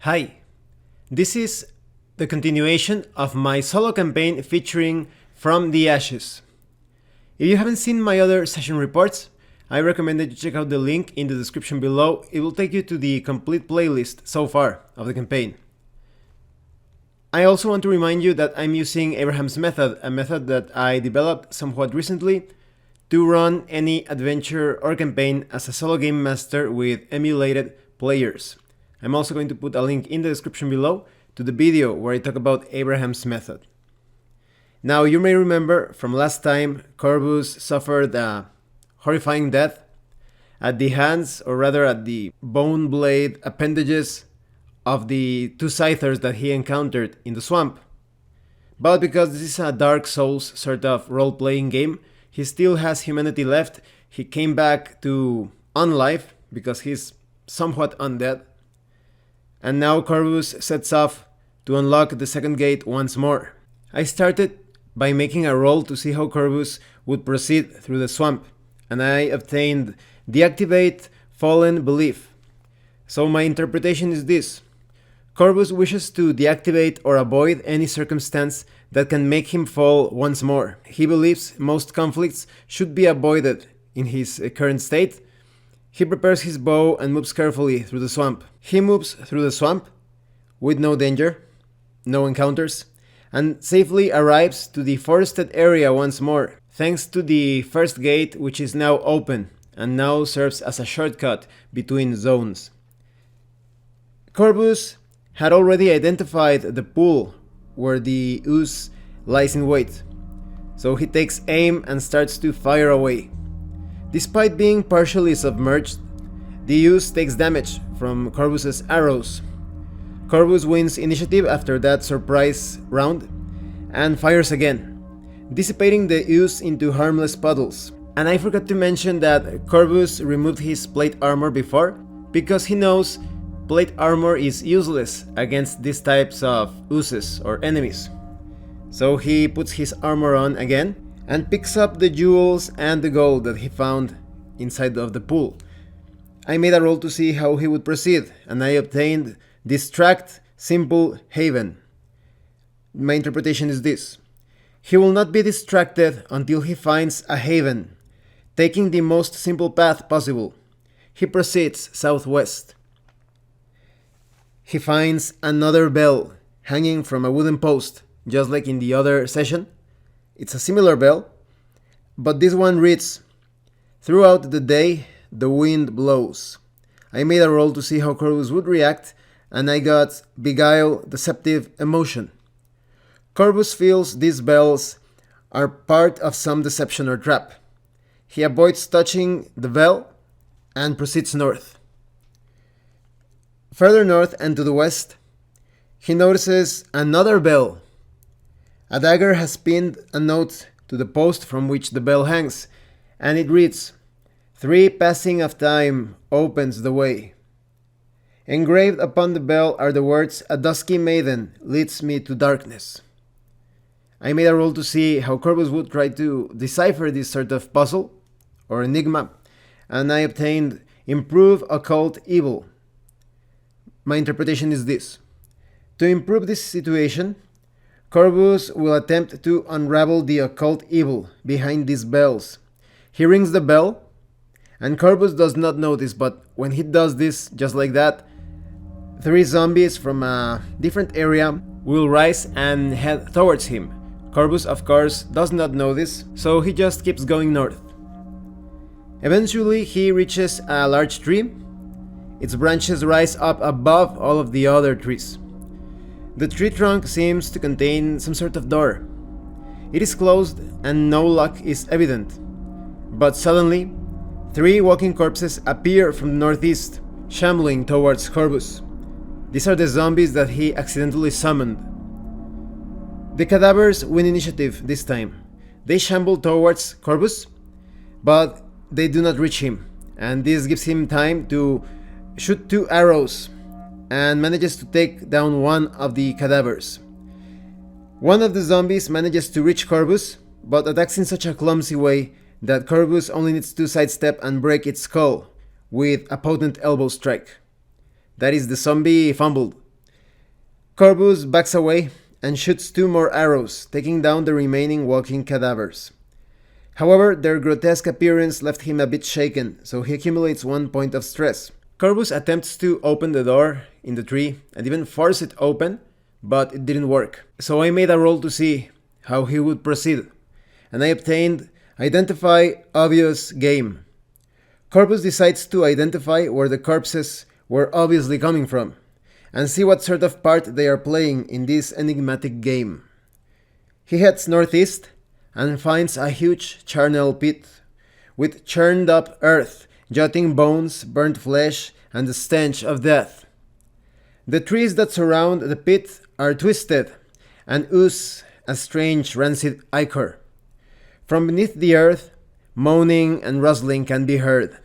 Hi, this is the continuation of my solo campaign featuring From the Ashes. If you haven't seen my other session reports, I recommend that you check out the link in the description below. It will take you to the complete playlist so far of the campaign. I also want to remind you that I'm using Abraham's method, a method that I developed somewhat recently to run any adventure or campaign as a solo game master with emulated players. I'm also going to put a link in the description below to the video where I talk about Abraham's method. Now, you may remember from last time, Corvus suffered a horrifying death at the hands, or rather at the bone blade appendages of the two scythers that he encountered in the swamp. But because this is a Dark Souls sort of role-playing game, he still has humanity left. He came back to unlife because he's somewhat undead. And now Corvus sets off to unlock the second gate once more. I started by making a roll to see how Corvus would proceed through the swamp, and I obtained Deactivate Fallen Belief. So my interpretation is this: Corvus wishes to deactivate or avoid any circumstance that can make him fall once more. He believes most conflicts should be avoided in his current state. He prepares his bow and moves carefully through the swamp. He moves through the swamp with no danger, no encounters, and safely arrives to the forested area once more, thanks to the first gate, which is now open and now serves as a shortcut between zones. Corvus had already identified the pool where the ooze lies in wait, so he takes aim and starts to fire away. Despite being partially submerged, the ooze takes damage from Corvus's arrows. Corvus wins initiative after that surprise round and fires again, dissipating the ooze into harmless puddles. And I forgot to mention that Corvus removed his plate armor before, because he knows plate armor is useless against these types of oozes or enemies. So he puts his armor on again and picks up the jewels and the gold that he found inside of the pool. I made a roll to see how he would proceed, and I obtained Distract Simple Haven. My interpretation is this: he will not be distracted until he finds a haven, taking the most simple path possible. He proceeds southwest. He finds another bell hanging from a wooden post, just like in the other session. It's a similar bell, but this one reads, "Throughout the day, the wind blows." I made a roll to see how Corvus would react, and I got Beguile Deceptive Emotion. Corvus feels these bells are part of some deception or trap. He avoids touching the bell and proceeds north. Further north and to the west, he notices another bell. A dagger has pinned a note to the post from which the bell hangs, and it reads, "3 passing of time opens the way." Engraved upon the bell are the words, "A dusky maiden leads me to darkness." I made a roll to see how Corvus would try to decipher this sort of puzzle or enigma, and I obtained Improve Occult Evil. My interpretation is this: to improve this situation, Corvus will attempt to unravel the occult evil behind these bells. He rings the bell, and Corvus does not notice, but when he does this, just like that, 3 zombies from a different area will rise and head towards him. Corvus, of course, does not know this, so he just keeps going north. Eventually, he reaches a large tree. Its branches rise up above all of the other trees. The tree trunk seems to contain some sort of door. It is closed and no lock is evident. But suddenly, 3 walking corpses appear from the northeast, shambling towards Corvus. These are the zombies that he accidentally summoned. The cadavers win initiative this time. They shamble towards Corvus, but they do not reach him, and this gives him time to shoot 2 arrows and manages to take down one of the cadavers. One of the zombies manages to reach Corvus, but attacks in such a clumsy way that Corvus only needs to sidestep and break its skull with a potent elbow strike. That is, the zombie fumbled, Corvus backs away and shoots 2 more arrows, taking down the remaining walking cadavers. However, their grotesque appearance left him a bit shaken, so he accumulates 1 point of stress. Corvus attempts to open the door in the tree and even force it open, but it didn't work. So I made a roll to see how he would proceed, and I obtained Identify Obvious Game. Corvus decides to identify where the corpses were obviously coming from, and see what sort of part they are playing in this enigmatic game. He heads northeast and finds a huge charnel pit, with churned up earth, jutting bones, burnt flesh, and the stench of death. The trees that surround the pit are twisted and ooze a strange rancid ichor. From beneath the earth, moaning and rustling can be heard.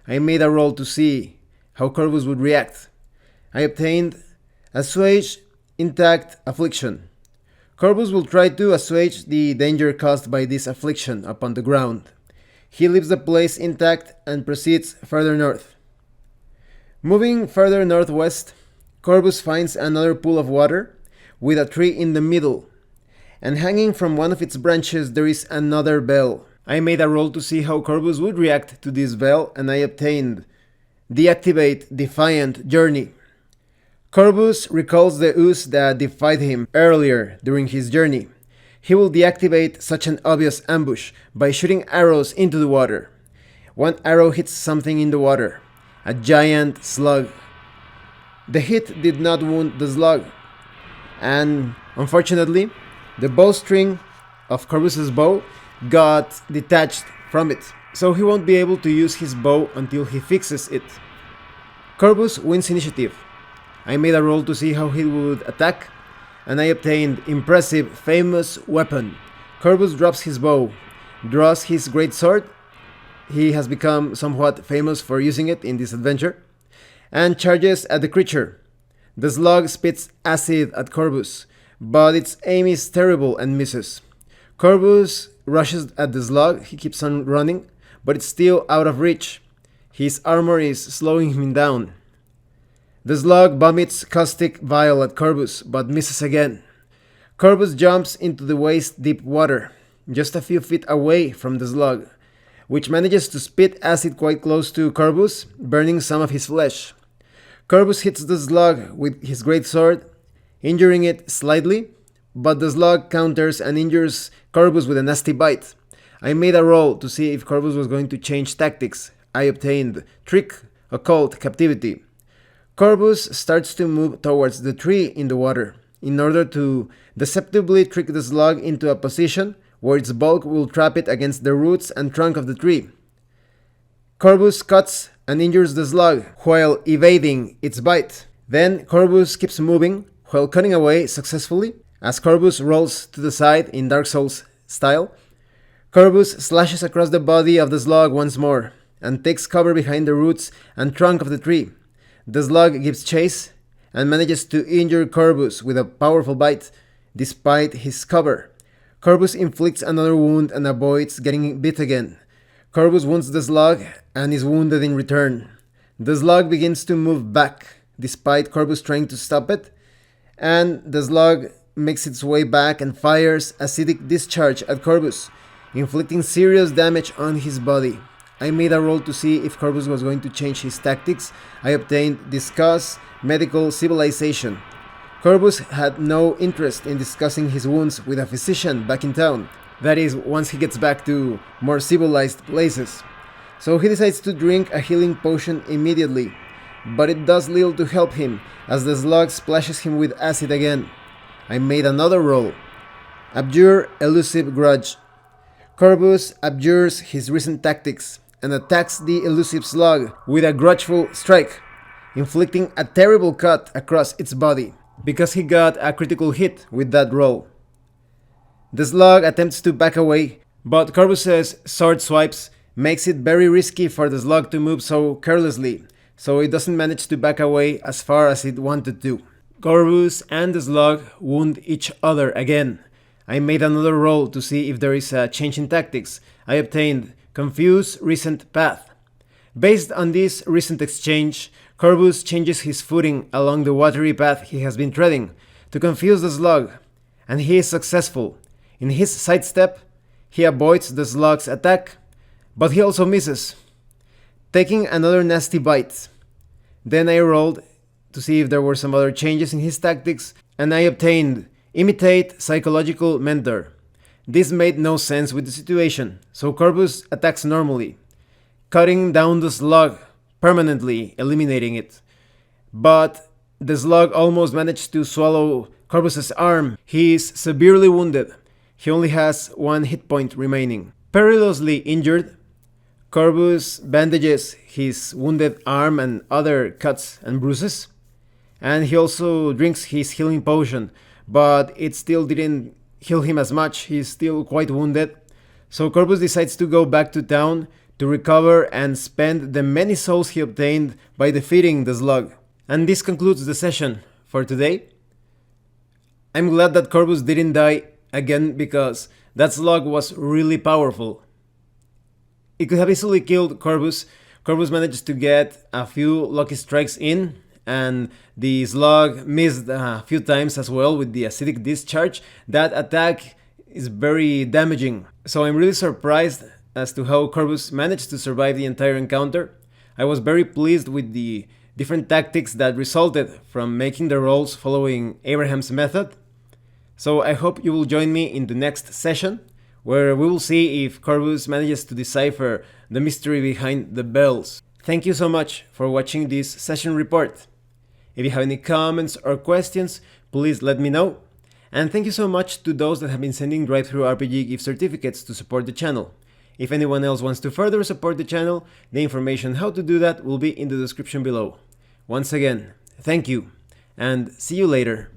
I made a roll to see how Corvus would react. I obtained Assuage Intact Affliction. Corvus will try to assuage the danger caused by this affliction upon the ground. He leaves the place intact and proceeds further north. Moving further northwest, Corvus finds another pool of water with a tree in the middle, and hanging from one of its branches there is another bell. I made a roll to see how Corvus would react to this bell, and I obtained Deactivate Defiant Journey. Corvus recalls the ooze that defied him earlier during his journey. He will deactivate such an obvious ambush by shooting arrows into the water. 1 arrow hits something in the water, a giant slug. The hit did not wound the slug, and unfortunately, the bowstring of Corvus's bow got detached from it, so he won't be able to use his bow until he fixes it. Corvus wins initiative. I made a roll to see how he would attack, and I obtained Impressive Famous Weapon. Corvus drops his bow, draws his great sword. He has become somewhat famous for using it in this adventure, and charges at the creature. The slug spits acid at Corvus, but its aim is terrible and misses. Corvus rushes at the slug. He keeps on running, but it's still out of reach. His armor is slowing him down. The slug vomits caustic vial at Corvus, but misses again. Corvus jumps into the waist-deep water, just a few feet away from the slug, which manages to spit acid quite close to Corvus, burning some of his flesh. Corvus hits the slug with his great sword, injuring it slightly, but the slug counters and injures Corvus with a nasty bite. I made a roll to see if Corvus was going to change tactics. I obtained Trick, Occult, Captivity. Corvus starts to move towards the tree in the water, in order to deceptively trick the slug into a position where its bulk will trap it against the roots and trunk of the tree. Corvus cuts and injures the slug while evading its bite. Then Corvus keeps moving while cutting away successfully. As Corvus rolls to the side in Dark Souls style, Corvus slashes across the body of the slug once more and takes cover behind the roots and trunk of the tree. The slug gives chase and manages to injure Corvus with a powerful bite despite his cover. Corvus inflicts another wound and avoids getting bit again. Corvus wounds the slug and is wounded in return. The slug begins to move back despite Corvus trying to stop it, and the slug makes its way back and fires acidic discharge at Corvus, inflicting serious damage on his body. I made a roll to see if Corvus was going to change his tactics. I obtained Discuss Medical Civilization. Corvus had no interest in discussing his wounds with a physician back in town. That is, once he gets back to more civilized places. So he decides to drink a healing potion immediately, but it does little to help him as the slug splashes him with acid again. I made another roll. Abjure Elusive Grudge. Corvus abjures his recent tactics and attacks the elusive slug with a grudgeful strike, inflicting a terrible cut across its body, because he got a critical hit with that roll. The slug attempts to back away, but Corvus's sword swipes makes it very risky for the slug to move so carelessly, so it doesn't manage to back away as far as it wanted to. Corvus and the slug wound each other again. I made another roll to see if there is a change in tactics. I obtained Confuse Recent Path. Based on this recent exchange, Corvus changes his footing along the watery path he has been treading, to confuse the slug, and he is successful. In his sidestep, he avoids the slug's attack, but he also misses, taking another nasty bite. Then I rolled to see if there were some other changes in his tactics, and I obtained Imitate Psychological Mentor. This made no sense with the situation, so Corvus attacks normally, cutting down the slug, permanently eliminating it. But the slug almost managed to swallow Corvus's arm. He is severely wounded. He only has one hit point remaining. Perilously injured, Corvus bandages his wounded arm and other cuts and bruises, and he also drinks his healing potion, but it still didn't heal him as much. He's still quite wounded. So Corvus decides to go back to town to recover and spend the many souls he obtained by defeating the slug. And this concludes the session for today. I'm glad that Corvus didn't die again, because that slug was really powerful. It could have easily killed Corvus. Corvus managed to get a few lucky strikes in, and the slug missed a few times as well with the acidic discharge. That attack is very damaging. So I'm really surprised as to how Corvus managed to survive the entire encounter. I was very pleased with the different tactics that resulted from making the rolls following Abraham's method. So I hope you will join me in the next session, where we will see if Corvus manages to decipher the mystery behind the bells. Thank you so much for watching this session report. If you have any comments or questions, please let me know. And thank you so much to those that have been sending DriveThruRPG gift certificates to support the channel. If anyone else wants to further support the channel, the information how to do that will be in the description below. Once again, thank you, and see you later.